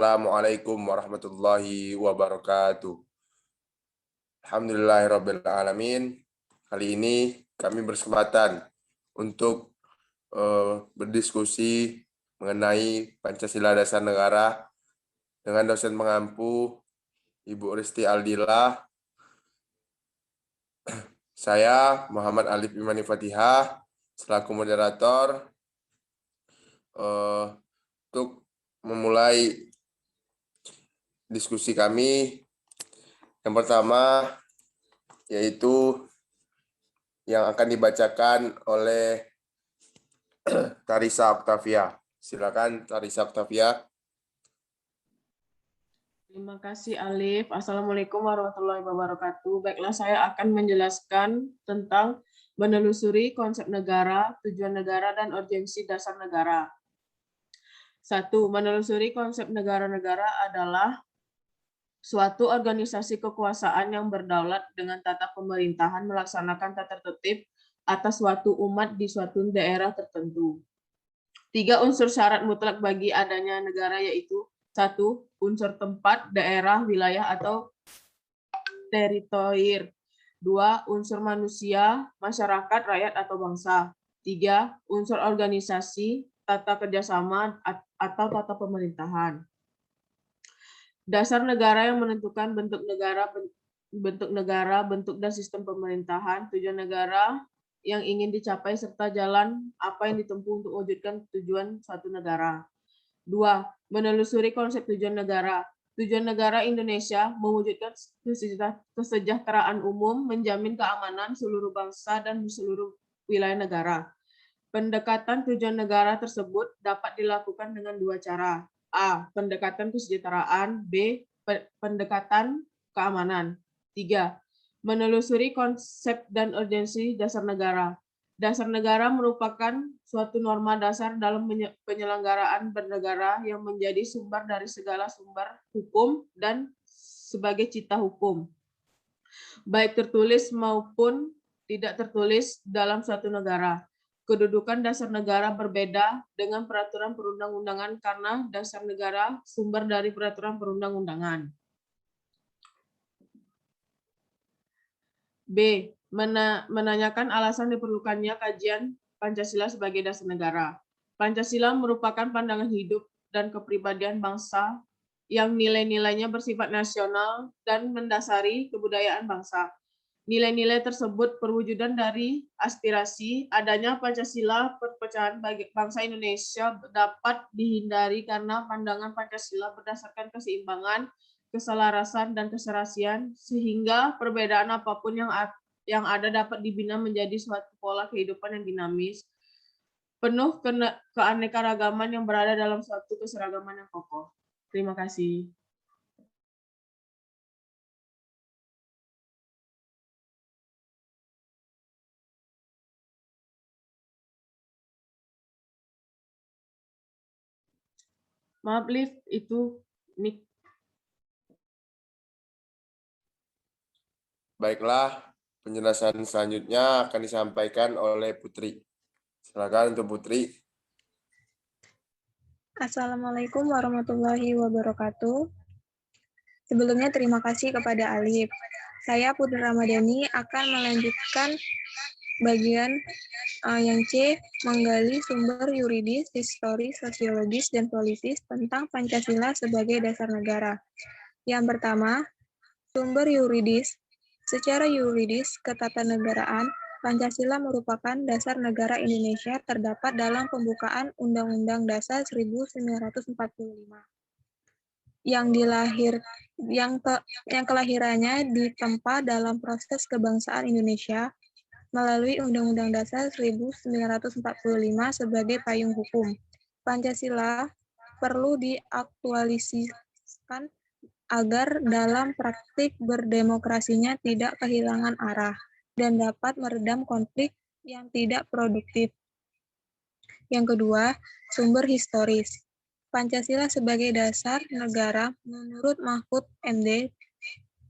Assalamualaikum warahmatullahi wabarakatuh. Alhamdulillahirabbil alamin. Kali ini kami berkesempatan untuk berdiskusi mengenai Pancasila Dasar Negara dengan dosen pengampu Ibu Risti Aldila. Saya Muhammad Alif Imani Fatihah selaku moderator untuk memulai diskusi kami. Yang pertama yaitu yang akan dibacakan oleh Tarisa Octavia. Silakan Tarisa Octavia. Terima kasih Alif. Assalamualaikum warahmatullahi wabarakatuh. Baiklah, saya akan menjelaskan tentang menelusuri konsep negara, tujuan negara, dan urgensi dasar negara. 1. Menelusuri konsep negara-negara adalah suatu organisasi kekuasaan yang berdaulat dengan tata pemerintahan melaksanakan tata tertib atas suatu umat di suatu daerah tertentu. 3 unsur syarat mutlak bagi adanya negara yaitu 1. Unsur tempat, daerah, wilayah, atau teritori. 2. Unsur manusia, masyarakat, rakyat, atau bangsa. 3. Unsur organisasi, tata kerjasama, atau tata pemerintahan. Dasar negara yang menentukan bentuk negara, bentuk dan sistem pemerintahan, tujuan negara yang ingin dicapai, serta jalan apa yang ditempuh untuk mewujudkan tujuan suatu negara. 2. Menelusuri konsep tujuan negara. Tujuan negara Indonesia mewujudkan kesejahteraan umum, menjamin keamanan seluruh bangsa dan seluruh wilayah negara. Pendekatan tujuan negara tersebut dapat dilakukan dengan 2 cara. A. Pendekatan kesejahteraan. B. Pendekatan keamanan. 3. Menelusuri konsep dan urgensi dasar negara. Dasar negara merupakan suatu norma dasar dalam penyelenggaraan bernegara yang menjadi sumber dari segala sumber hukum dan sebagai cita hukum, baik tertulis maupun tidak tertulis dalam suatu negara. Kedudukan dasar negara berbeda dengan peraturan perundang-undangan karena dasar negara sumber dari peraturan perundang-undangan. B. Menanyakan alasan diperlukannya kajian Pancasila sebagai dasar negara. Pancasila merupakan pandangan hidup dan kepribadian bangsa yang nilai-nilainya bersifat nasional dan mendasari kebudayaan bangsa. Nilai-nilai tersebut perwujudan dari aspirasi adanya Pancasila. Perpecahan bangsa Indonesia dapat dihindari karena pandangan Pancasila berdasarkan keseimbangan, keselarasan, dan keserasian, sehingga perbedaan apapun yang ada dapat dibina menjadi suatu pola kehidupan yang dinamis, penuh keanekaragaman yang berada dalam suatu keseragaman yang kokoh. Terima kasih. Maaf, Liv, itu mic. Baiklah, penjelasan selanjutnya akan disampaikan oleh Putri. Silakan untuk Putri. Assalamualaikum warahmatullahi wabarakatuh. Sebelumnya terima kasih kepada Alif. Saya Putri Ramadhani akan melanjutkan bagian yang C, menggali sumber yuridis, historis, sosiologis, dan politis tentang Pancasila sebagai dasar negara. Yang pertama, sumber yuridis. Secara yuridis, ketatanegaraan, Pancasila merupakan dasar negara Indonesia terdapat dalam pembukaan Undang-Undang Dasar 1945. Yang kelahirannya ditempa dalam proses kebangsaan Indonesia melalui Undang-Undang Dasar 1945 sebagai payung hukum. Pancasila perlu diaktualisasikan agar dalam praktik berdemokrasinya tidak kehilangan arah dan dapat meredam konflik yang tidak produktif. Yang kedua, sumber historis. Pancasila sebagai dasar negara menurut Mahfud MD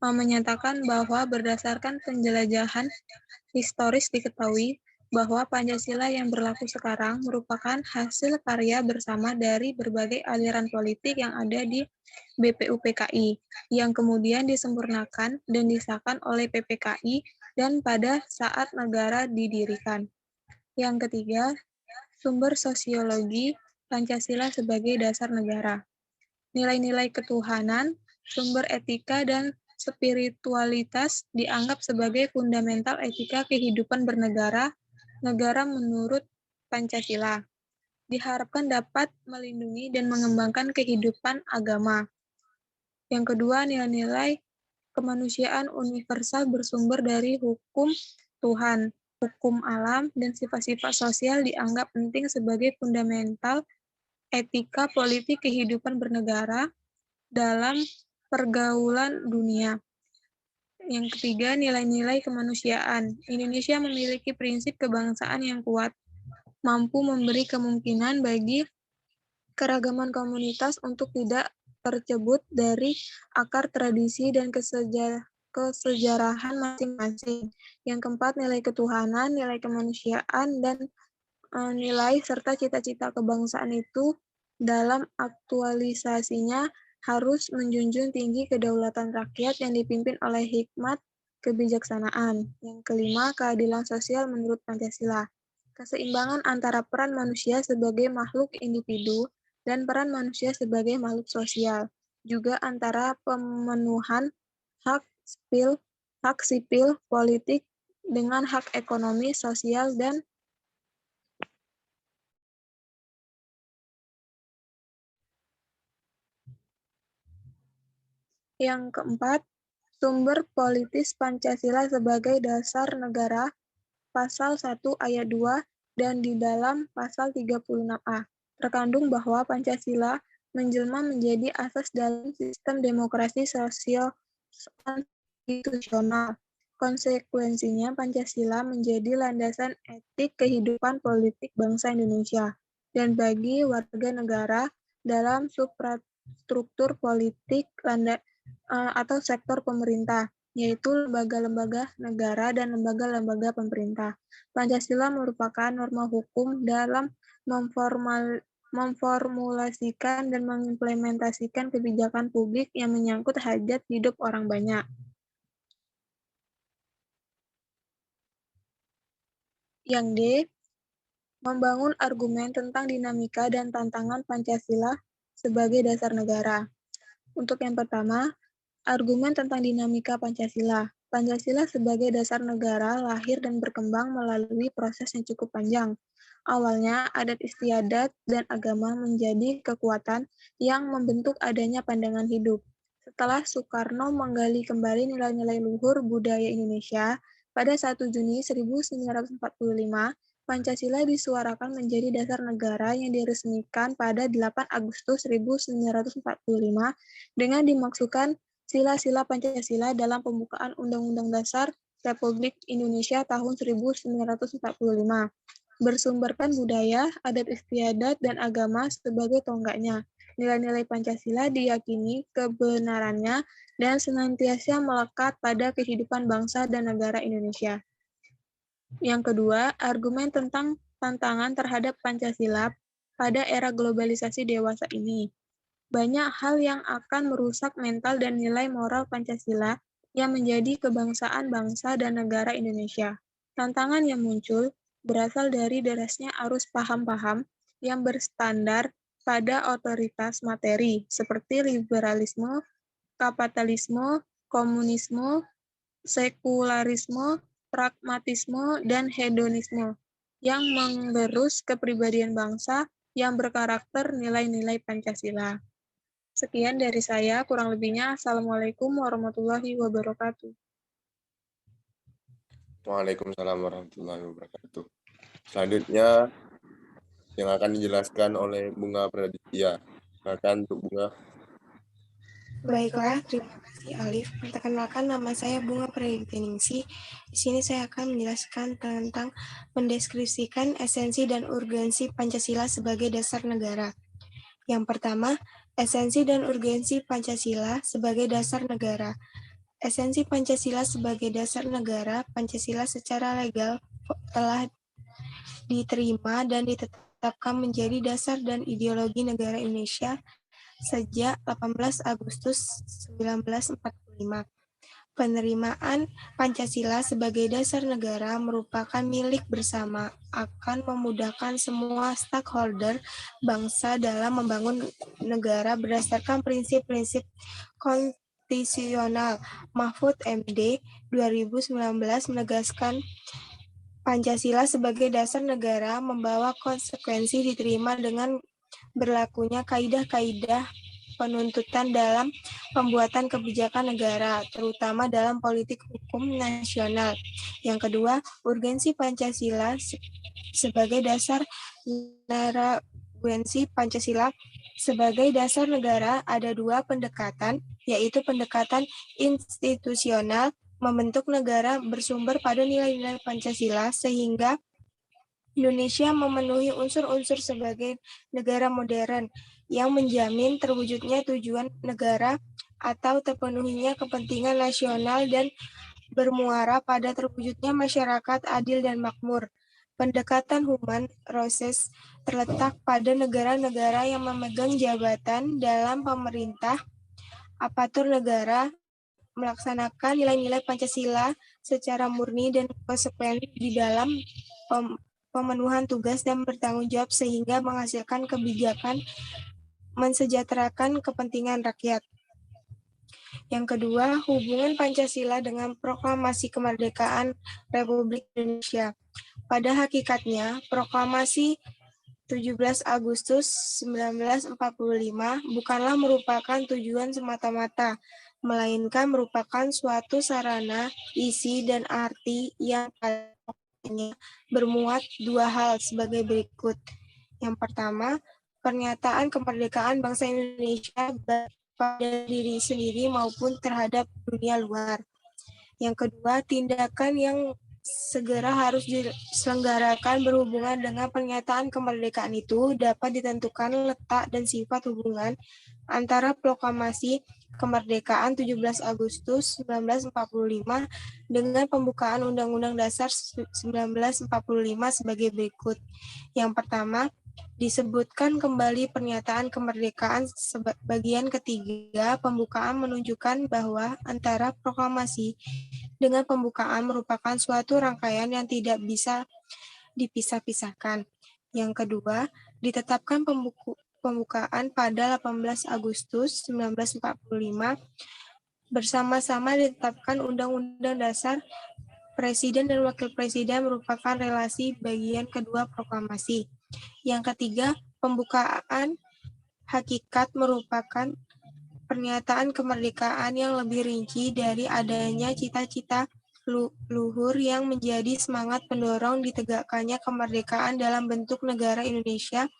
menyatakan bahwa berdasarkan penjelajahan historis diketahui bahwa Pancasila yang berlaku sekarang merupakan hasil karya bersama dari berbagai aliran politik yang ada di BPUPKI, yang kemudian disempurnakan dan disahkan oleh PPKI dan pada saat negara didirikan. Yang ketiga, sumber sosiologi Pancasila sebagai dasar negara. Nilai-nilai ketuhanan, sumber etika, dan spiritualitas dianggap sebagai fundamental etika kehidupan bernegara, negara menurut Pancasila. Diharapkan dapat melindungi dan mengembangkan kehidupan agama. Yang kedua, nilai-nilai kemanusiaan universal bersumber dari hukum Tuhan, hukum alam, dan sifat-sifat sosial dianggap penting sebagai fundamental etika politik kehidupan bernegara dalam pergaulan dunia. Yang ketiga, nilai-nilai kemanusiaan. Indonesia memiliki prinsip kebangsaan yang kuat, mampu memberi kemungkinan bagi keragaman komunitas untuk tidak tercebur dari akar tradisi dan kesejarahan masing-masing. Yang keempat, nilai ketuhanan, nilai kemanusiaan, dan nilai serta cita-cita kebangsaan itu dalam aktualisasinya harus menjunjung tinggi kedaulatan rakyat yang dipimpin oleh hikmat kebijaksanaan. Yang kelima, keadilan sosial menurut Pancasila. Keseimbangan antara peran manusia sebagai makhluk individu dan peran manusia sebagai makhluk sosial. Juga antara pemenuhan hak sipil, politik dengan hak ekonomi, sosial, dan yang keempat, sumber politis Pancasila sebagai dasar negara, pasal 1 ayat 2, dan di dalam pasal 36A, terkandung bahwa Pancasila menjelma menjadi asas dalam sistem demokrasi sosial institusional. Konsekuensinya, Pancasila menjadi landasan etik kehidupan politik bangsa Indonesia dan bagi warga negara dalam substruktur politik atau sektor pemerintah, yaitu lembaga-lembaga negara dan lembaga-lembaga pemerintah. Pancasila merupakan norma hukum dalam memformulasikan dan mengimplementasikan kebijakan publik yang menyangkut hajat hidup orang banyak. Yang D, membangun argumen tentang dinamika dan tantangan Pancasila sebagai dasar negara. Untuk yang pertama, argumen tentang dinamika Pancasila. Pancasila sebagai dasar negara lahir dan berkembang melalui proses yang cukup panjang. Awalnya, adat istiadat dan agama menjadi kekuatan yang membentuk adanya pandangan hidup. Setelah Soekarno menggali kembali nilai-nilai luhur budaya Indonesia, pada 1 Juni 1945, Pancasila disuarakan menjadi dasar negara yang diresmikan pada 8 Agustus 1945 dengan dimaksudkan sila-sila Pancasila dalam pembukaan Undang-Undang Dasar Republik Indonesia tahun 1945. Bersumberkan budaya, adat istiadat, dan agama sebagai tonggaknya. Nilai-nilai Pancasila diyakini kebenarannya dan senantiasa melekat pada kehidupan bangsa dan negara Indonesia. Yang kedua, argumen tentang tantangan terhadap Pancasila pada era globalisasi dewasa ini. Banyak hal yang akan merusak mental dan nilai moral Pancasila yang menjadi kebangsaan bangsa dan negara Indonesia. Tantangan yang muncul berasal dari derasnya arus paham-paham yang berstandar pada otoritas materi, seperti liberalisme, kapitalisme, komunisme, sekularisme, pragmatisme, dan hedonisme, yang menggerus kepribadian bangsa yang berkarakter nilai-nilai Pancasila. Sekian dari saya, kurang lebihnya Assalamualaikum warahmatullahi wabarakatuh. Waalaikumsalam warahmatullahi wabarakatuh. Selanjutnya yang akan dijelaskan oleh Bunga Praditya. Silakan untuk Bunga. Baiklah, terima kasih Alif. Perkenalkan, nama saya Bunga Pradityaningsih. Di sini saya akan menjelaskan tentang mendeskripsikan esensi dan urgensi Pancasila sebagai dasar negara. Yang pertama, esensi dan urgensi Pancasila sebagai dasar negara. Esensi Pancasila sebagai dasar negara, Pancasila secara legal telah diterima dan ditetapkan menjadi dasar dan ideologi negara Indonesia sejak 18 Agustus 1945. Penerimaan Pancasila sebagai dasar negara merupakan milik bersama, akan memudahkan semua stakeholder bangsa dalam membangun negara berdasarkan prinsip-prinsip konstitusional. Mahfud MD 2019 menegaskan Pancasila sebagai dasar negara membawa konsekuensi diterima dengan berlakunya kaidah-kaidah penuntutan dalam pembuatan kebijakan negara, terutama dalam politik hukum nasional. Yang kedua, urgensi Pancasila sebagai dasar negara. Urgensi Pancasila sebagai dasar negara ada dua pendekatan, yaitu pendekatan institusional, membentuk negara bersumber pada nilai-nilai Pancasila sehingga Indonesia memenuhi unsur-unsur sebagai negara modern yang menjamin terwujudnya tujuan negara atau terpenuhinya kepentingan nasional dan bermuara pada terwujudnya masyarakat adil dan makmur. Pendekatan human resources terletak pada negara-negara yang memegang jabatan dalam pemerintah, aparatur negara, melaksanakan nilai-nilai Pancasila secara murni dan konsekuen di dalam pemenuhan tugas dan bertanggung jawab sehingga menghasilkan kebijakan mensejahterakan kepentingan rakyat. Yang kedua, hubungan Pancasila dengan Proklamasi Kemerdekaan Republik Indonesia. Pada hakikatnya, Proklamasi 17 Agustus 1945 bukanlah merupakan tujuan semata-mata, melainkan merupakan suatu sarana, isi, dan arti yang padanya bermuat dua hal sebagai berikut. Yang pertama, pernyataan kemerdekaan bangsa Indonesia pada diri sendiri maupun terhadap dunia luar. Yang kedua, tindakan yang segera harus diselenggarakan berhubungan dengan pernyataan kemerdekaan itu dapat ditentukan letak dan sifat hubungan antara proklamasi kemerdekaan 17 Agustus 1945 dengan pembukaan Undang-Undang Dasar 1945 sebagai berikut. Yang pertama, disebutkan kembali pernyataan kemerdekaan bagian ketiga. Pembukaan menunjukkan bahwa antara proklamasi dengan pembukaan merupakan suatu rangkaian yang tidak bisa dipisah-pisahkan. Yang kedua, ditetapkan pembukaan pada 18 Agustus 1945 bersama-sama ditetapkan Undang-Undang Dasar. Presiden dan Wakil Presiden merupakan relasi bagian kedua proklamasi. Yang ketiga, pembukaan hakikat merupakan pernyataan kemerdekaan yang lebih rinci dari adanya cita-cita luhur yang menjadi semangat pendorong ditegakkannya kemerdekaan dalam bentuk negara Indonesia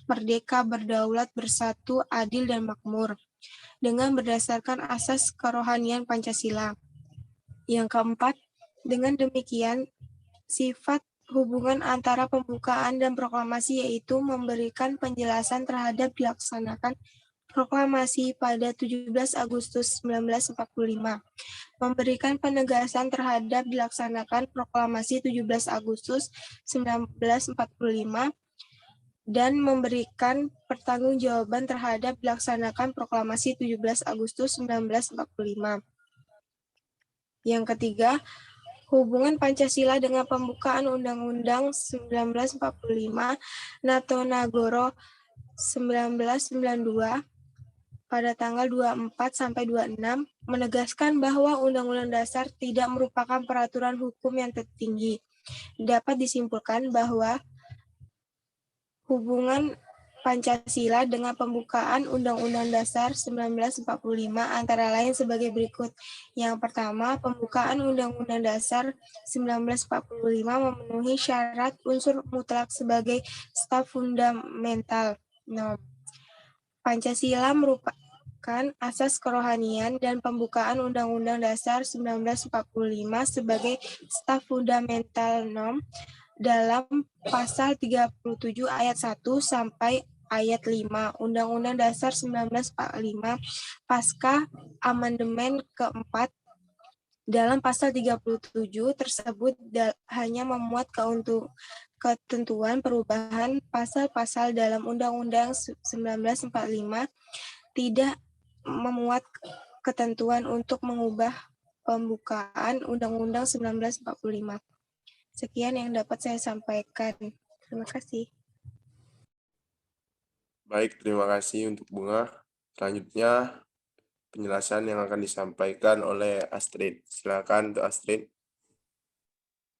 merdeka, berdaulat, bersatu, adil, dan makmur dengan berdasarkan asas kerohanian Pancasila. Yang keempat, dengan demikian sifat hubungan antara pembukaan dan proklamasi yaitu memberikan penjelasan terhadap dilaksanakan proklamasi pada 17 Agustus 1945, memberikan penegasan terhadap dilaksanakan proklamasi 17 Agustus 1945, dan memberikan pertanggungjawaban terhadap dilaksanakan proklamasi 17 Agustus 1945. Yang ketiga, hubungan Pancasila dengan pembukaan Undang-Undang 1945 Natonagoro 1992 pada tanggal 24-26 menegaskan bahwa Undang-Undang Dasar tidak merupakan peraturan hukum yang tertinggi. Dapat disimpulkan bahwa hubungan Pancasila dengan pembukaan Undang-Undang Dasar 1945 antara lain sebagai berikut. Yang pertama, pembukaan Undang-Undang Dasar 1945 memenuhi syarat unsur mutlak sebagai staf fundamental. Pancasila merupakan asas kerohanian dan pembukaan Undang-Undang Dasar 1945 sebagai staf fundamental norm dalam pasal 37 ayat 1 sampai ayat 5 Undang-Undang Dasar 1945 pasca amandemen keempat Dalam pasal 37 tersebut hanya memuat ketentuan perubahan pasal-pasal dalam Undang-Undang 1945, tidak memuat ketentuan untuk mengubah pembukaan Undang-Undang 1945. Sekian yang dapat saya sampaikan. Terima kasih. Baik, terima kasih untuk Bunga. Selanjutnya penjelasan yang akan disampaikan oleh Astrid. Silakan untuk Astrid.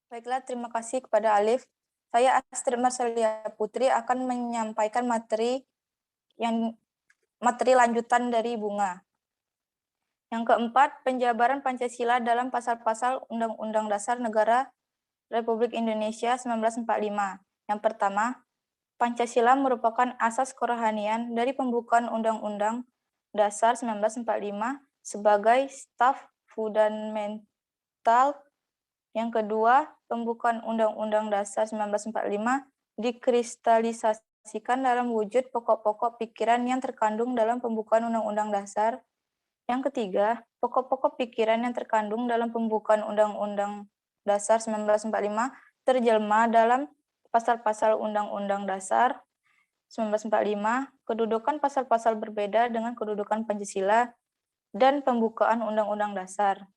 Baiklah, terima kasih kepada Alif. Saya Astrid Marcelia Putri akan menyampaikan materi lanjutan dari Bunga. Yang keempat, penjabaran Pancasila dalam pasal-pasal Undang-Undang Dasar Negara Republik Indonesia 1945. Yang pertama, Pancasila merupakan asas kerohanian dari pembukaan Undang-Undang Dasar 1945 sebagai staf fundamental. Yang kedua, pembukaan Undang-Undang Dasar 1945 dikristalisasikan dalam wujud pokok-pokok pikiran yang terkandung dalam pembukaan Undang-Undang Dasar. Yang ketiga, pokok-pokok pikiran yang terkandung dalam pembukaan Undang-Undang Dasar 1945 terjelma dalam pasal-pasal Undang-Undang Dasar 1945, kedudukan pasal-pasal berbeda dengan kedudukan Pancasila, dan pembukaan Undang-Undang Dasar.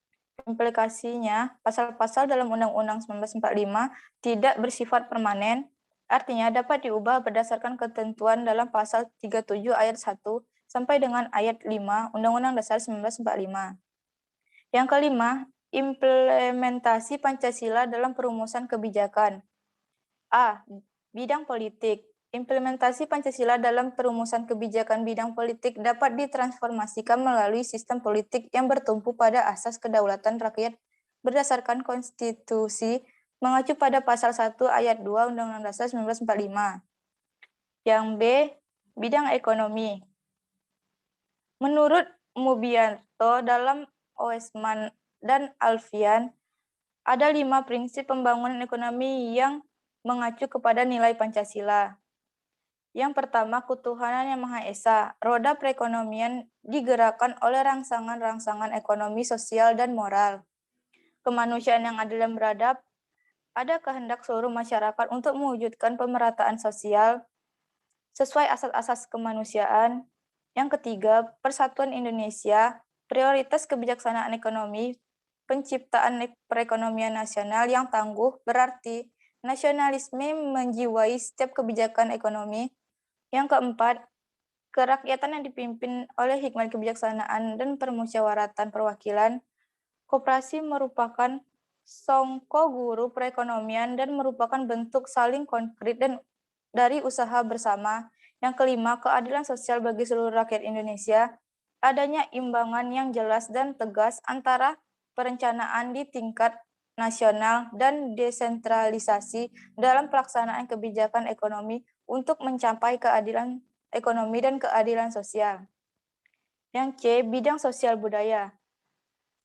Implikasinya, pasal-pasal dalam Undang-Undang 1945 tidak bersifat permanen, artinya dapat diubah berdasarkan ketentuan dalam pasal 37 ayat 1 sampai dengan ayat 5 Undang-Undang Dasar 1945. Yang kelima, implementasi Pancasila dalam perumusan kebijakan. A. Bidang politik. Implementasi Pancasila dalam perumusan kebijakan bidang politik dapat ditransformasikan melalui sistem politik yang bertumpu pada asas kedaulatan rakyat berdasarkan konstitusi mengacu pada pasal 1 ayat 2 Undang-Undang Dasar 1945. Yang B. Bidang ekonomi. Menurut Mubianto dalam Oesman dan Alfian, ada 5 prinsip pembangunan ekonomi yang mengacu kepada nilai Pancasila. Yang pertama, ketuhanan yang Maha Esa. Roda perekonomian digerakkan oleh rangsangan-rangsangan ekonomi, sosial, dan moral. Kemanusiaan yang adil dan beradab. Ada kehendak seluruh masyarakat untuk mewujudkan pemerataan sosial sesuai asas-asas kemanusiaan. Yang ketiga, persatuan Indonesia. Prioritas kebijaksanaan ekonomi. Penciptaan perekonomian nasional yang tangguh berarti nasionalisme menjiwai setiap kebijakan ekonomi. Yang keempat, kerakyatan yang dipimpin oleh hikmat kebijaksanaan dan permusyawaratan perwakilan. Koperasi merupakan songko guru perekonomian dan merupakan bentuk saling konkret dan dari usaha bersama. Yang kelima, keadilan sosial bagi seluruh rakyat Indonesia. Adanya imbangan yang jelas dan tegas antara perencanaan di tingkat nasional dan desentralisasi dalam pelaksanaan kebijakan ekonomi untuk mencapai keadilan ekonomi dan keadilan sosial. Yang C, bidang sosial budaya.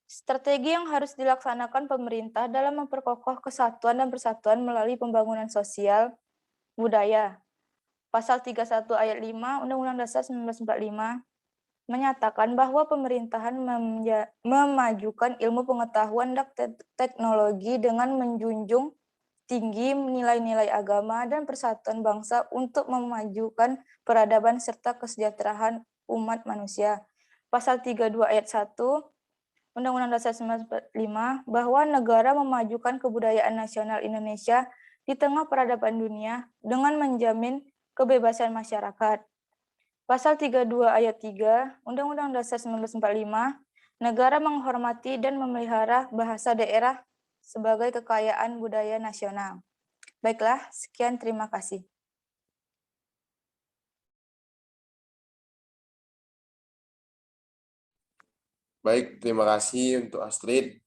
Strategi yang harus dilaksanakan pemerintah dalam memperkokoh kesatuan dan persatuan melalui pembangunan sosial budaya. Pasal 31 ayat 5 Undang-Undang Dasar 1945 menyatakan bahwa pemerintahan memajukan ilmu pengetahuan dan teknologi dengan menjunjung tinggi nilai-nilai agama dan persatuan bangsa untuk memajukan peradaban serta kesejahteraan umat manusia. Pasal 32 ayat 1 Undang-Undang Dasar 1945 bahwa negara memajukan kebudayaan nasional Indonesia di tengah peradaban dunia dengan menjamin kebebasan masyarakat. Pasal 32 ayat 3 Undang-Undang Dasar 1945, negara menghormati dan memelihara bahasa daerah sebagai kekayaan budaya nasional. Baiklah, sekian, terima kasih. Baik, terima kasih untuk Astrid.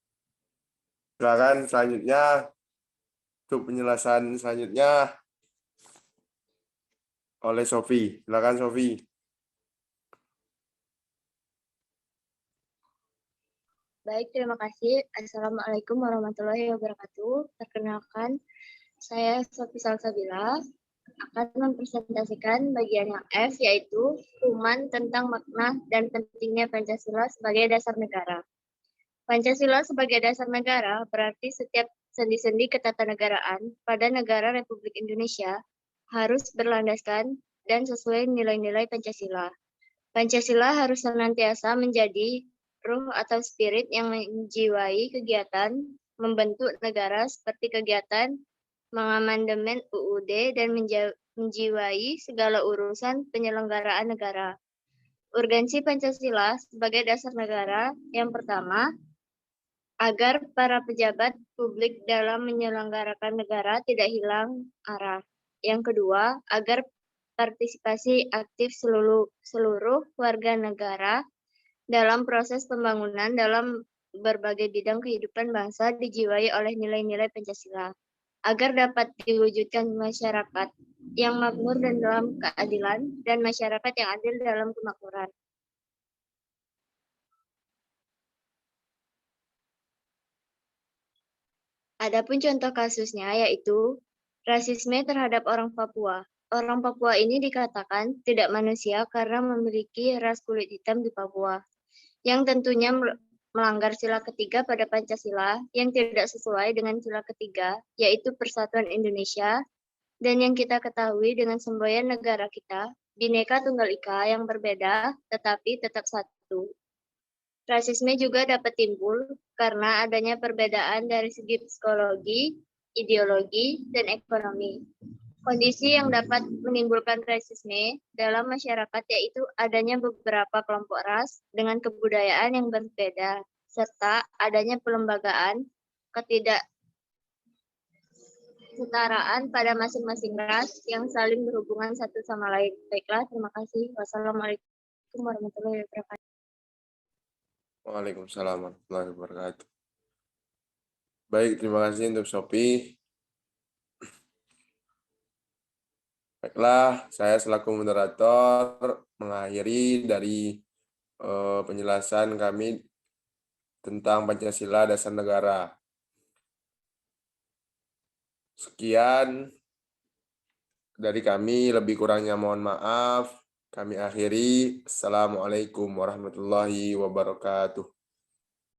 Silakan selanjutnya untuk penjelasan selanjutnya oleh Sofi. Silakan Sofi. Baik, terima kasih. Assalamualaikum warahmatullahi wabarakatuh. Perkenalkan, saya Sofi Salsabila akan mempresentasikan bagian yang F, yaitu Kuman tentang makna dan pentingnya Pancasila sebagai dasar negara. Pancasila sebagai dasar negara berarti setiap sendi-sendi ketatanegaraan pada negara Republik Indonesia harus berlandaskan dan sesuai nilai-nilai Pancasila. Pancasila harus senantiasa menjadi ruh atau spirit yang menjiwai kegiatan membentuk negara seperti kegiatan mengamandemen UUD dan menjiwai segala urusan penyelenggaraan negara. Urgensi Pancasila sebagai dasar negara yang pertama, agar para pejabat publik dalam menyelenggarakan negara tidak hilang arah. Yang kedua, agar partisipasi aktif seluruh warga negara dalam proses pembangunan dalam berbagai bidang kehidupan bangsa dijiwai oleh nilai-nilai Pancasila, agar dapat diwujudkan masyarakat yang makmur dan dalam keadilan, dan masyarakat yang adil dalam kemakmuran. Adapun contoh kasusnya yaitu rasisme terhadap orang Papua. Orang Papua ini dikatakan tidak manusia karena memiliki ras kulit hitam di Papua, yang tentunya melanggar sila ketiga pada Pancasila yang tidak sesuai dengan sila ketiga, yaitu Persatuan Indonesia, dan yang kita ketahui dengan semboyan negara kita, Bhinneka Tunggal Ika, yang berbeda tetapi tetap satu. Rasisme juga dapat timbul karena adanya perbedaan dari segi psikologi, ideologi, dan ekonomi. Kondisi yang dapat menimbulkan rasisme dalam masyarakat yaitu adanya beberapa kelompok ras dengan kebudayaan yang berbeda, serta adanya pelembagaan ketidaksetaraan pada masing-masing ras yang saling berhubungan satu sama lain. Baiklah, terima kasih. Wassalamualaikum warahmatullahi wabarakatuh. Waalaikumsalam warahmatullahi wabarakatuh. Baik, terima kasih untuk Sophie. Baiklah, saya selaku moderator mengakhiri dari penjelasan kami tentang Pancasila Dasar Negara. Sekian dari kami, lebih kurangnya mohon maaf. Kami akhiri. Assalamualaikum warahmatullahi wabarakatuh.